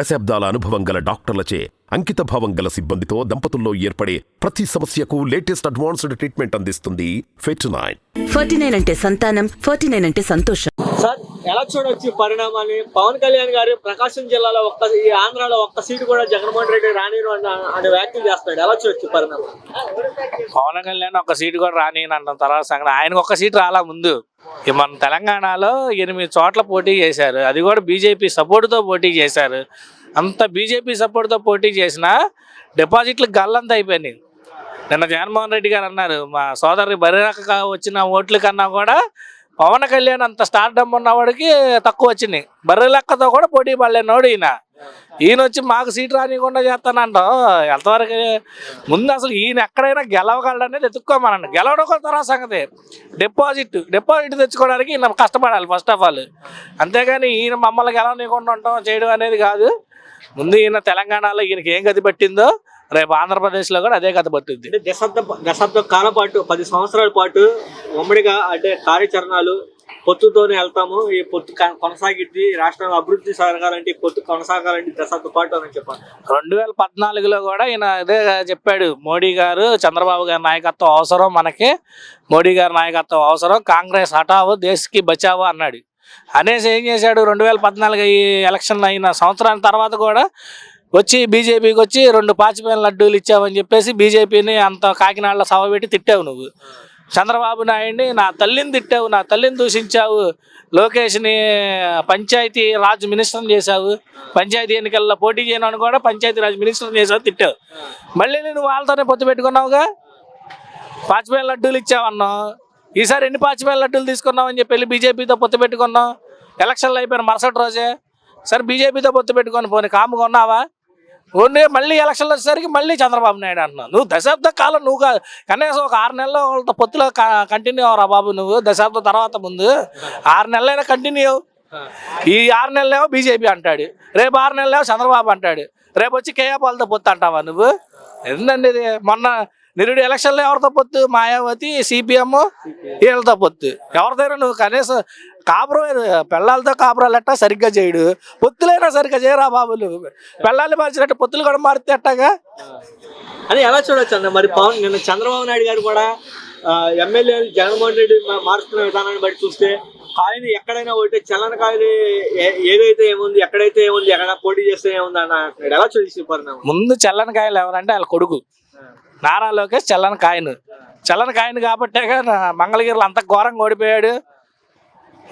దశాబ్దాల అనుభవం గల డాక్టర్లచే అంకిత భావం గల సిబ్బందితో దంపతుల్లో ఏర్పడే ప్రతి సమస్యకు లేటెస్ట్ అడ్వాన్స్డ్ ట్రీట్మెంట్ అందిస్తుంది ఫెర్టినైన్. 49 అంటే సంతానం, 49 అంటే సంతోషం. సార్ ఎలా చూడొచ్చు పరిణామాన్ని? పవన్ కళ్యాణ్ గారు ప్రకాశం జిల్లాలో ఈ ఆంధ్రాలో ఒక్క సీటు కూడా జగన్మోహన్ రెడ్డి రానిరు అనే వ్యాఖ్యలు చేస్తాడు. ఎలా చూడొచ్చు పరిణామం? పవన్ కళ్యాణ్ ఒక్క సీటు కూడా రాని అంటాం. తర్వాత సంగతి ఆయనకు ఒక్క సీటు రాలా. ముందు మన తెలంగాణలో 8 చోట్ల పోటీ చేశారు. అది కూడా బీజేపీ సపోర్టుతో పోటీ చేశారు. అంత బీజేపీ సపోర్ట్తో పోటీ చేసినా డిపాజిట్లు గల్లంత అయిపోయినాయి. నిన్న జగన్మోహన్ రెడ్డి గారు అన్నారు, మా సోదరి బరిరక్క వచ్చిన ఓట్ల కన్నా కూడా పవన్ కళ్యాణ్ అంత స్టార్డమ్ ఉన్నవాడికి తక్కువ వచ్చినాయి. బర్రెలెక్కతో కూడా పోటీ పడలేనోడు ఈయన వచ్చి మాకు సీటు రానికుండా చేస్తానంటాం. ఎంతవరకు? ముందు అసలు ఈయన ఎక్కడైనా గెలవగలడనేది ఎత్తుక్కోమనండి. గెలవడం కూడా తర్వాత సంగతి. డిపాజిట్ తెచ్చుకోవడానికి ఈయన కష్టపడాలి ఫస్ట్ ఆఫ్ ఆల్. అంతేగాని ఈయన మమ్మల్ని గెలవనీయకుండా ఉండటం చేయడం అనేది కాదు. ముందు ఈయన తెలంగాణలో ఈయనకి ఏం గతి పట్టిందో రేపు ఆంధ్రప్రదేశ్లో కూడా అదే కథ పట్టుద్ది. దశాబ్ద కాలం పాటు 10 సంవత్సరాల పాటు ఉమ్మడిగా అంటే కార్యాచరణలు పొత్తుతోనే వెళ్తాము, ఈ పొత్తు కొనసాగిద్ది, రాష్ట్రం అభివృద్ధి సాగాలంటే పొత్తు కొనసాగాలంటే దశాబ్ద పాటు అని చెప్పాలి. 2014లో కూడా ఈయన అదే చెప్పాడు. మోడీ గారు, చంద్రబాబు గారి నాయకత్వం అవసరం, మనకి మోడీ గారి నాయకత్వం అవసరం, కాంగ్రెస్ హటావో దేశ్కి బచావో అన్నాడు. అనేసి ఏం చేశాడు? 2014 ఈ ఎలక్షన్ అయిన సంవత్సరాల తర్వాత కూడా వచ్చి బీజేపీకి వచ్చి 2 పాచిపోయిన లడ్డూలు ఇచ్చావని చెప్పేసి బీజేపీని అంత కాకినాడలో సభ పెట్టి తిట్టావు. నువ్వు చంద్రబాబు నాయుడిని నా తల్లిని తిట్టావు, నా తల్లిని దూషించావు, లోకేష్ని పంచాయతీ రాజ్ మినిస్టర్ని చేశావు, పంచాయతీ ఎన్నికల్లో పోటీ చేయను కూడా పంచాయతీ రాజ్ మినిస్టర్ని చేసావు, తిట్టావు. మళ్ళీ నువ్వు వాళ్ళతోనే పొత్తు పెట్టుకున్నావుగా, పాచిపోయిన లడ్డూలు ఇచ్చావన్నావు. ఈసారి ఎన్ని పాచిపోయిన లడ్డూలు తీసుకున్నావు అని చెప్పి వెళ్ళి బీజేపీతో పొత్తు పెట్టుకున్నావు. ఎలక్షన్లు అయిపోయిన మరుసటి రోజే సరే బీజేపీతో పొత్తు పెట్టుకొని పోనీ కాముగా ఉన్నావా? ఓన్లీ మళ్ళీ ఎలక్షన్లు వచ్చేసరికి మళ్ళీ చంద్రబాబు నాయుడు అంటున్నావు. నువ్వు దశాబ్ద కాలం నువ్వు కనీసం ఒక 6 నెలల్లో వాళ్ళతో పొత్తులో కంటిన్యూ అవరా బాబు. నువ్వు దశాబ్దం తర్వాత ముందు 6 నెలలైనా కంటిన్యూ. ఈ 6 నెలలేమో బీజేపీ అంటాడు, రేపు 6 నెలలేమో చంద్రబాబు అంటాడు, రేపు వచ్చి కేఏపాలతో పొత్తు అంటావా నువ్వు? ఏందండి ఇది? మొన్న నిరుడు ఎలక్షన్లో ఎవరితో పొత్తు? మాయావతి, సిపిఎం వీళ్ళతో పొత్తు. ఎవరిదైనా నువ్వు కనీసం కాపురం పెళ్ళాలతో కాపురాలు ఎట్టా సరిగ్గా చేయడు, పొత్తులైనా సరిగ్గా చేయరా బాబు. నువ్వు పెళ్ళాలు మార్చినట్టు పొత్తులు కూడా మారితే ఎట్టాగా అని ఎలా చూడొచ్చు అన్న? మరి పవన్ నిన్న చంద్రబాబు నాయుడు గారు కూడా ఎమ్మెల్యేలు జగన్మోహన్ రెడ్డి మారుస్తున్న విధానాన్ని బట్టి చూస్తే కాయని ఎక్కడైనా ఒకటి చలన కాయని ఏదైతే ఏముంది, ఎక్కడైతే ఏముంది, ఎక్కడ పోటీ చేస్తే ఏముంది అన్న అంటున్నాడు. ఎలా చూసి పరిణామం? ముందు చల్లని కాయలు ఎవరంటే వాళ్ళ కొడుకు నారా లోకేష్ చల్లని కాయను కాబట్టేగా మంగళగిరిలో అంత ఘోరంగా ఓడిపోయాడు.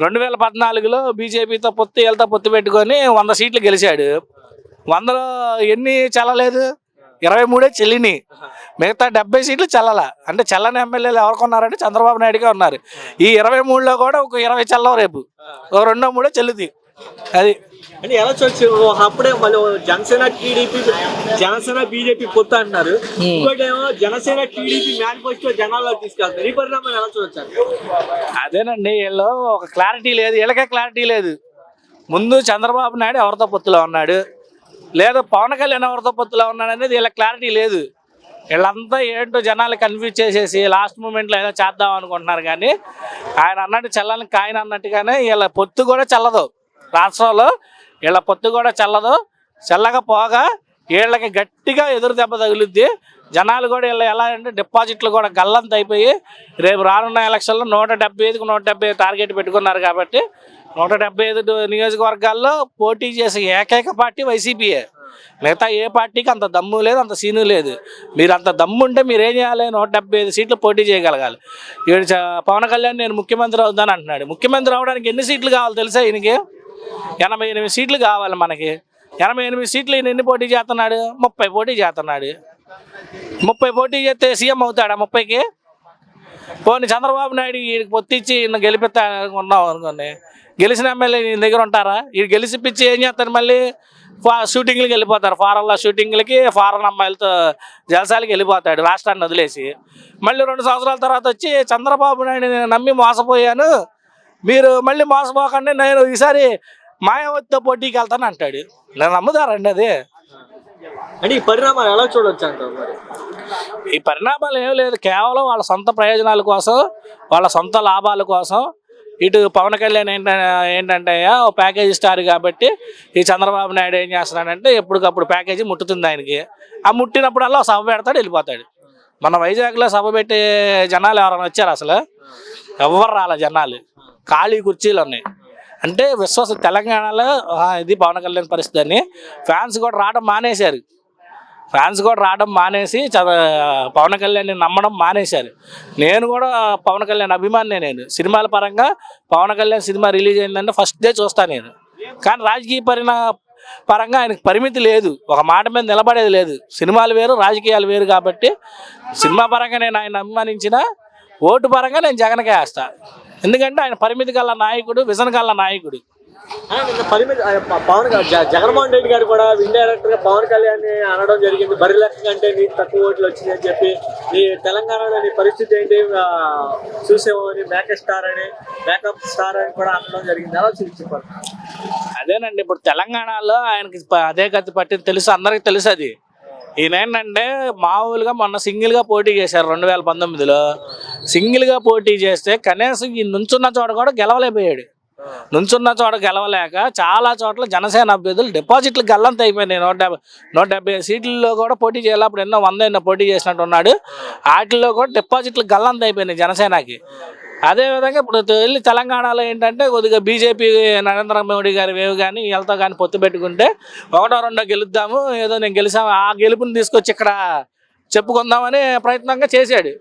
2014లో బీజేపీతో వీళ్ళతో పొత్తు పెట్టుకొని 100 సీట్లు గెలిచాడు. 100లో ఎన్ని చల్లలేదు? 23 చెల్లిని, మిగతా 70 సీట్లు చల్లల. అంటే చల్లని ఎమ్మెల్యేలు ఎవరికి ఉన్నారంటే చంద్రబాబు నాయుడుగా ఉన్నారు. ఈ 23లో కూడా ఒక 20 చల్లవు, రేపు ఒక 2-3 చెల్లుది. అది అంటే ఎలా చూడొచ్చు? అప్పుడే మళ్ళీ జనసేన టీడీపీ, జనసేన బీజేపీ పొత్తు అంటున్నారు, ఇంకోటేమో జనసేన టీడీపీ మేనిఫెస్టో జనాల్లో తీసుకెళ్తారు. ఈ పరిణామం ఎలా చూడొచ్చు? అదేనండి, వీళ్ళు ఒక క్లారిటీ లేదు, వీళ్ళకే క్లారిటీ లేదు. ముందు చంద్రబాబు నాయుడు ఎవరితో పొత్తులో ఉన్నాడు, లేదా పవన్ కళ్యాణ్ ఎవరితో పొత్తులో ఉన్నాడు అనేది వీళ్ళకి క్లారిటీ లేదు. వీళ్ళంతా ఏంటో జనాలు కన్ఫ్యూజ్ చేసేసి లాస్ట్ మూమెంట్లో ఏదో చేద్దాం అనుకుంటున్నారు. కానీ ఆయన అన్నట్టు చల్లని కాయన అన్నట్టుగానే వీళ్ళ పొత్తు కూడా చల్లదు. రాష్ట్రంలో వీళ్ళ పొత్తు కూడా చల్లదు. చల్లకపోగా వీళ్ళకి గట్టిగా ఎదురు దెబ్బ తగులుద్ది. జనాలు కూడా వీళ్ళు ఎలా అంటే డిపాజిట్లు కూడా గల్లంత అయిపోయి రేపు రానున్న ఎలక్షన్లో 175కి 170 టార్గెట్ పెట్టుకున్నారు. కాబట్టి 175 నియోజకవర్గాల్లో పోటీ చేసే ఏకైక పార్టీ వైసీపీయే. మిగతా ఏ పార్టీకి అంత దమ్ము లేదు, అంత సీను లేదు. మీరు అంత దమ్ము ఉంటే మీరు ఏం చేయాలి? 175 సీట్లు పోటీ చేయగలగాలి. ఈడు పవన్ కళ్యాణ్ నేను ముఖ్యమంత్రి అవుతాను అంటున్నాడు. ముఖ్యమంత్రి అవడానికి ఎన్ని సీట్లు కావాలి తెలుసా? ఈయనకి 88 సీట్లు కావాలి. మనకి 88 సీట్లు ఈయన ఎన్ని పోటీ చేస్తున్నాడు? 30 పోటీ చేస్తున్నాడు. 30 పోటీ చేస్తే సీఎం అవుతాడా 30కి? పోనీ చంద్రబాబు నాయుడు వీడికి పొత్తిచ్చి ఈయన గెలిపిస్తానుకున్నాం అనుకోండి, గెలిచిన ఎమ్మెల్యే ఈయన దగ్గర ఉంటారా? వీడు గెలిచిపిచ్చి ఏం చేస్తారు? మళ్ళీ షూటింగ్లకి వెళ్ళిపోతారు. ఫారెన్లో షూటింగ్లకి, ఫారెన్ అమ్మాయిలతో జలసాలకి వెళ్ళిపోతాడు రాష్ట్రాన్ని వదిలేసి. మళ్ళీ 2 సంవత్సరాల తర్వాత వచ్చి చంద్రబాబు నాయుడు నేను నమ్మి మోసపోయాను, మీరు మళ్ళీ మోసపోకండి, నేను ఈసారి మాయావతితో పోటీకి వెళ్తాను అంటాడు. నేను నమ్ముతారండి అది? అంటే ఈ పరిణామాలు ఎలా చూడొచ్చు అంటారు? ఈ పరిణామాలు ఏం లేదు, కేవలం వాళ్ళ సొంత ప్రయోజనాల కోసం, వాళ్ళ సొంత లాభాల కోసం ఇటు పవన్ కళ్యాణ్ ఏంటంటే ఓ ప్యాకేజీ స్టార్ కాబట్టి ఈ చంద్రబాబు నాయుడు ఏం చేస్తున్నాడంటే ఎప్పటికప్పుడు ప్యాకేజీ ముట్టుతుంది ఆయనకి. ఆ ముట్టినప్పుడల్లా సభ పెడతాడు, వెళ్ళిపోతాడు. మన వైజాగ్లో సభ పెట్టే జనాలు ఎవరైనా వచ్చారు? అసలు ఎవరు రాలే జనాలు, ఖాళీ కుర్చీలు ఉన్నాయి. అంటే తెలంగాణలో ఇది పవన్ కళ్యాణ్ పరిస్థితి అని ఫ్యాన్స్ కూడా రావడం మానేశారు. పవన్ కళ్యాణ్ని నమ్మడం మానేశారు. నేను కూడా పవన్ కళ్యాణ్ అభిమానినే. నేను సినిమాల పరంగా పవన్ కళ్యాణ్ సినిమా రిలీజ్ అయిందంటే ఫస్ట్ డే చూస్తాను నేను. కానీ రాజకీయ పరంగా ఆయనకు పరిమితి లేదు, ఒక మాట మీద నిలబడేది లేదు. సినిమాలు వేరు, రాజకీయాలు వేరు. కాబట్టి సినిమా పరంగా నేను ఆయన అభిమానించిన, ఓటు పరంగా నేను జగన్కే వేస్తా. ఎందుకంటే ఆయన పరిమితి గల నాయకుడు, విజన్ గల నాయకుడు. పరిమితి జగన్మోహన్ రెడ్డి గారు కూడా ఇండైరెక్ట్ గా పవన్ కళ్యాణ్ అనడం జరిగింది, బరి లెక్క కంటే నీకు తక్కువ ఓట్లు వచ్చింది అని చెప్పి. నీ తెలంగాణలో నీ పరిస్థితి ఏంటి, చూసేవని మేకప్ స్టార్ అని కూడా అనడం జరిగింది. ఎలా చూపించారు? అదేనండి, ఇప్పుడు తెలంగాణలో ఆయనకి అదే గతి పట్టింది తెలుసు, అందరికి తెలుసు. అది ఈయన ఏంటంటే మామూలుగా మొన్న సింగిల్గా పోటీ చేశారు 2019లో. సింగిల్గా పోటీ చేస్తే కనీసం ఈ నుంచున్న చోట కూడా గెలవలేకపోయాడు. నుంచున్న చోట గెలవలేక చాలా చోట్ల జనసేన అభ్యర్థులు డిపాజిట్లు గల్లంత అయిపోయినాయి. 170 సీట్లలో కూడా పోటీ చేయాలి. అప్పుడు ఎన్నో పోటీ చేసినట్టు ఉన్నాడు. వాటిల్లో కూడా డిపాజిట్లు గల్లంత అయిపోయినాయి జనసేనకి. అదేవిధంగా ఇప్పుడు వెళ్ళి తెలంగాణలో ఏంటంటే కొద్దిగా బీజేపీ నరేంద్ర మోడీ గారి వేవ్ కానీ వీళ్ళతో కానీ పొత్తు పెట్టుకుంటే 1-2 గెలుద్దాము, ఏదో నేను గెలిచాము, ఆ గెలుపుని తీసుకొచ్చి ఇక్కడ చెప్పుకుందామని ప్రయత్నంగా చేశాడు.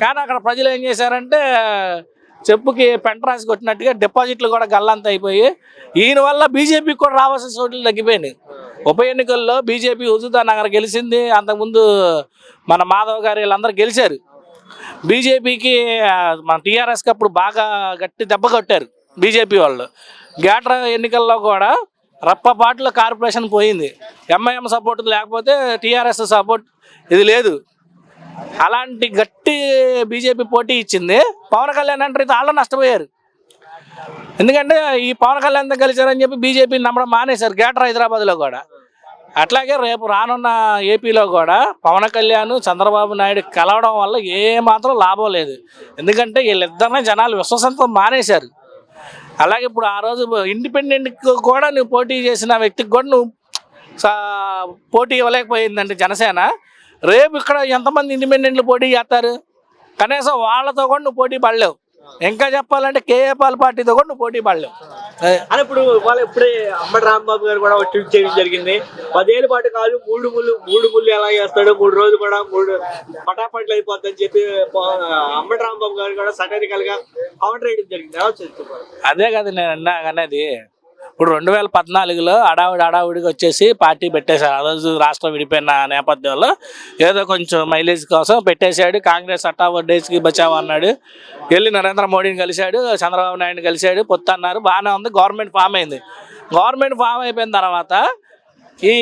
కానీ అక్కడ ప్రజలు ఏం చేశారంటే చెప్పుకి పెంటరాసి కొట్టినట్టుగా డిపాజిట్లు కూడా గల్లంత అయిపోయి ఈయన వల్ల బీజేపీకి కూడా రావాల్సిన చోట్లు తగ్గిపోయినాయి. ఉప ఎన్నికల్లో బీజేపీ హుజూర్ నగర్ గెలిచింది. అంతకుముందు మన మాధవ్ గారు వీళ్ళందరూ గెలిచారు. బీజేపీకి మన టీఆర్ఎస్కి అప్పుడు బాగా గట్టి దెబ్బ కొట్టారు బీజేపీ వాళ్ళు. గ్యాటర్ ఎన్నికల్లో కూడా రప్పపాటులో కార్పొరేషన్ పోయింది. ఎంఐఎం సపోర్ట్ లేకపోతే టీఆర్ఎస్ సపోర్ట్ ఇది లేదు. అలాంటి గట్టి బీజేపీ పోటీ ఇచ్చింది. పవన్ కళ్యాణ్ అంటే వాళ్ళు నష్టపోయారు. ఎందుకంటే ఈ పవన్ కళ్యాణ్తో కలిసారని చెప్పి బీజేపీని నమ్మడం మానేశారు గ్రేటర్ హైదరాబాద్లో కూడా. అట్లాగే రేపు రానున్న ఏపీలో కూడా పవన్ కళ్యాణ్ చంద్రబాబు నాయుడు కలవడం వల్ల ఏమాత్రం లాభం లేదు. ఎందుకంటే వీళ్ళిద్దరినే జనాలు విశ్వసంతో మానేశారు. అలాగే ఇప్పుడు ఆ రోజు ఇండిపెండెంట్కి కూడా నువ్వు పోటీ చేసిన వ్యక్తికి కూడా నువ్వు పోటీ ఇవ్వలేకపోయిందంటే జనసేన, రేపు ఇక్కడ ఎంతమంది ఇండిపెండెంట్లు పోటీ చేస్తారు? కనీసం వాళ్ళతో కూడా నువ్వు పోటీ పడలేవు. ఇంకా చెప్పాలంటే కేఏ పాల్ పార్టీతో కూడా నువ్వు పోటీ పడలేవు. అని ఇప్పుడు వాళ్ళు ఇప్పుడే అంబటి రాంబాబు గారు కూడా ట్వీట్ చేయడం జరిగింది. 10 ఏళ్ళ పాటు కాదు, 3 ముళ్ళు ఎలా చేస్తాడు, 3 రోజులు కూడా 3 పటాపట్లు అయిపోద్దని చెప్పి అంబటి రాంబాబు గారు కూడా సటరికల్ గా కౌంటర్ వేయడం జరిగింది. ఎలా చేస్తున్నారు? అదే కదా నేను అనేది. ఇప్పుడు 2014లో హడావుడిగా వచ్చేసి పార్టీ పెట్టేశాడు. ఆ రోజు రాష్ట్రం విడిపోయిన నేపథ్యంలో ఏదో కొంచెం మైలేజ్ కోసం పెట్టేశాడు. కాంగ్రెస్ డేస్కి బచావు అన్నాడు. వెళ్ళి నరేంద్ర మోడీని కలిశాడు, చంద్రబాబు నాయుడిని కలిశాడు, పొత్తు అన్నారు, బాగానే ఉంది. గవర్నమెంట్ ఫామ్ అయింది. గవర్నమెంట్ ఫామ్ అయిపోయిన తర్వాత ఈ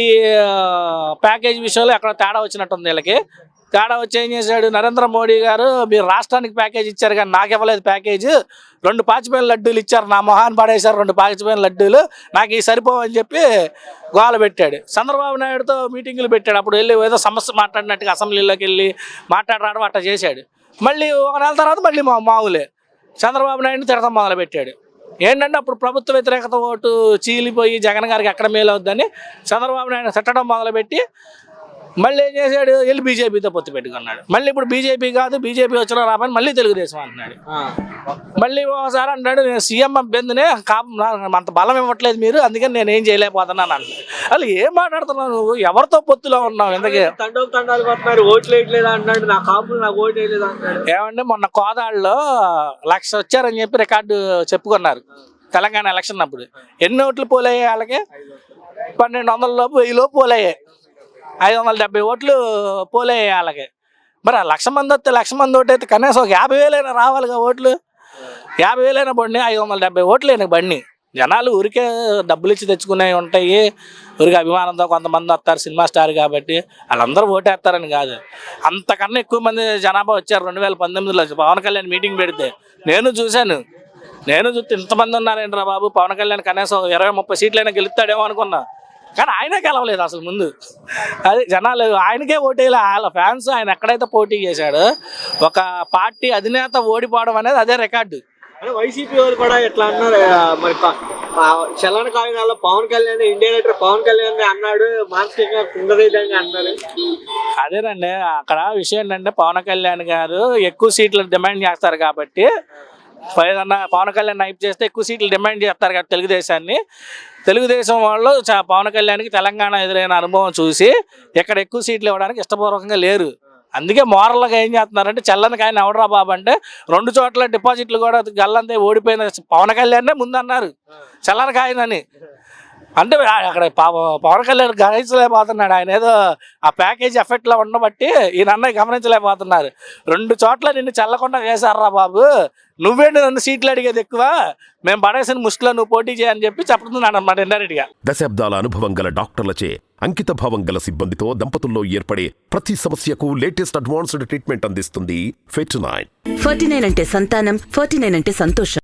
ప్యాకేజ్ విషయంలో ఎక్కడ తేడా వచ్చినట్టుంది వీళ్ళకి. తేడా వచ్చి ఏం చేశాడు నరేంద్ర మోడీ గారు, మీరు రాష్ట్రానికి ప్యాకేజ్ ఇచ్చారు కానీ నాకు ఇవ్వలేదు ప్యాకేజ్, 2 పాచిపోయిన లడ్డూలు ఇచ్చారు, నా మొహాన్ని పడేశారు 2 పాచిపోయిన లడ్డూలు, నాకు ఈ సరిపోవని చెప్పి గోల పెట్టాడు. చంద్రబాబు నాయుడుతో మీటింగులు పెట్టాడు. అప్పుడు వెళ్ళి ఏదో సమస్య మాట్లాడినట్టుగా అసెంబ్లీలోకి వెళ్ళి మాట్లాడరావడం అట్లా చేశాడు. మళ్ళీ 1 నెల తర్వాత మళ్ళీ మామూలే చంద్రబాబు నాయుడిని తిడతాం మొదలుపెట్టాడు. ఏంటంటే అప్పుడు ప్రభుత్వ వ్యతిరేకత ఓటు చీలిపోయి జగన్ గారికి ఎక్కడ మేలు అవుద్దని చంద్రబాబు నాయుడు తిట్టడం మొదలుపెట్టి మళ్ళీ ఏం చేశాడు, వెళ్ళి బీజేపీతో పొత్తు పెట్టుకున్నాడు. మళ్ళీ ఇప్పుడు బీజేపీ కాదు, బీజేపీ వచ్చినా రాబని మళ్ళీ తెలుగుదేశం అంటున్నాడు. మళ్ళీ ఒకసారి అంటాడు నేను సీఎం అభ్యర్థినే, అంత బలం ఇవ్వట్లేదు మీరు, అందుకని నేను ఏం చేయలేకపోతున్నాను అంటున్నాడు. అసలు ఏం మాట్లాడుతున్నావు నువ్వు? ఎవరితో పొత్తులో ఉన్నావు? ఎందుకే తండాలు పడుతున్నారు, ఓట్లు వేయట్లేదు అంటున్నాడు, నా కాపులు నాకు ఓటు వేయలేదు అంటున్నాడు. ఏమంటే మొన్న కోదాడులో 1,00,000 వచ్చారని చెప్పి రికార్డు చెప్పుకున్నారు తెలంగాణ ఎలక్షన్ అప్పుడు. ఎన్ని ఓట్లు పోలయ్యాయి వాళ్ళకి? 1,200 లోపు 1000 లోపు పోలయ్యాయి. 570 ఓట్లు పోలయ్యాయి వాళ్ళకి. మరి 1,00,000 మంది వస్తే 1,00,000 మంది ఓటు అయితే కనీసం ఒక 50,000 రావాలిగా ఓట్లు. 50,000 పడిని 570 ఓట్లు అయినా బండి. జనాలు ఊరికే డబ్బులు ఇచ్చి తెచ్చుకునేవి ఉంటాయి, ఊరికి అభిమానంతో కొంతమంది వస్తారు సినిమా స్టార్ కాబట్టి, వాళ్ళందరూ ఓటేస్తారని కాదు. అంతకన్నా ఎక్కువ మంది జనాభా వచ్చారు 2019లో పవన్ కళ్యాణ్ మీటింగ్ పెడితే. నేను చూశాను ఇంతమంది ఉన్నారేంట్రా బాబు, పవన్ కళ్యాణ్ కనీసం 20-30 సీట్లైనా గెలుస్తాడేమో అనుకున్నా. కానీ ఆయనే గెలవలేదు అసలు ముందు. అది జనాలు ఆయనకే ఓటేయాలి. వాళ్ళ ఫ్యాన్స్ ఆయన ఎక్కడైతే పోటీ చేశాడో ఒక పార్టీ అధినేత ఓడిపోవడం అనేది అదే రికార్డు. అంటే వైసీపీ వాళ్ళు కూడా ఎట్లా అన్నారు మరి చలన కాగితాల్లో పవన్ కళ్యాణ్ ఇండియా లీడర్ పవన్ కళ్యాణ్ అన్నాడు మానసికంగా కుంగదేదంగా అన్నారు. అదేనండి అక్కడ విషయం ఏంటంటే పవన్ కళ్యాణ్ గారు ఎక్కువ సీట్లు డిమాండ్ చేస్తారు కాబట్టి ఏదన్నా పవన్ కళ్యాణ్ హైప్ చేస్తే ఎక్కువ సీట్లు డిమాండ్ చేస్తారు కాబట్టి తెలుగుదేశం వాళ్ళు పవన్ కళ్యాణ్కి తెలంగాణ ఎదురైన అనుభవం చూసి ఇక్కడ ఎక్కువ సీట్లు ఇవ్వడానికి ఇష్టపూర్వకంగా లేరు. అందుకే మోరల్గా ఏం చేస్తున్నారంటే చల్లని కాయని ఎవడరా బాబు అంటే 2 చోట్ల డిపాజిట్లు కూడా గల్లంతే ఓడిపోయిన పవన్ కళ్యాణ్ ముందు అన్నారు చల్లని కాయనని. అంటే అక్కడ పవన్ కళ్యాణ్ గమనించలేకపోతున్నాడు. ఆయన ఏదో ఆ ప్యాకేజ్ ఎఫెక్ట్లో ఉండబట్టి ఈయన అన్నయ్య గమనించలేకపోతున్నారు. 2 చోట్ల నిన్ను చల్లకుండా వేశారా బాబు, నువ్వేంటి నన్ను సీట్లు అడిగేది ఎక్కువ, మేము పడేసిన ముష్టిలో నువ్వు పోటీ చేయని చెప్పి చెప్తున్నాడు అన్నమాట ఇండైరెక్ట్గా. దశాబ్దాల అనుభవం గల డాక్టర్లచే అంకిత భావం గల సిబ్బందితో దంపతుల్లో ఏర్పడే ప్రతి సమస్యకు లేటెస్ట్ అడ్వాన్స్డ్ ట్రీట్మెంట్ అందిస్తుంది ఫెట్9. 49 అంటే సంతానం, 49 అంటే సంతోషం.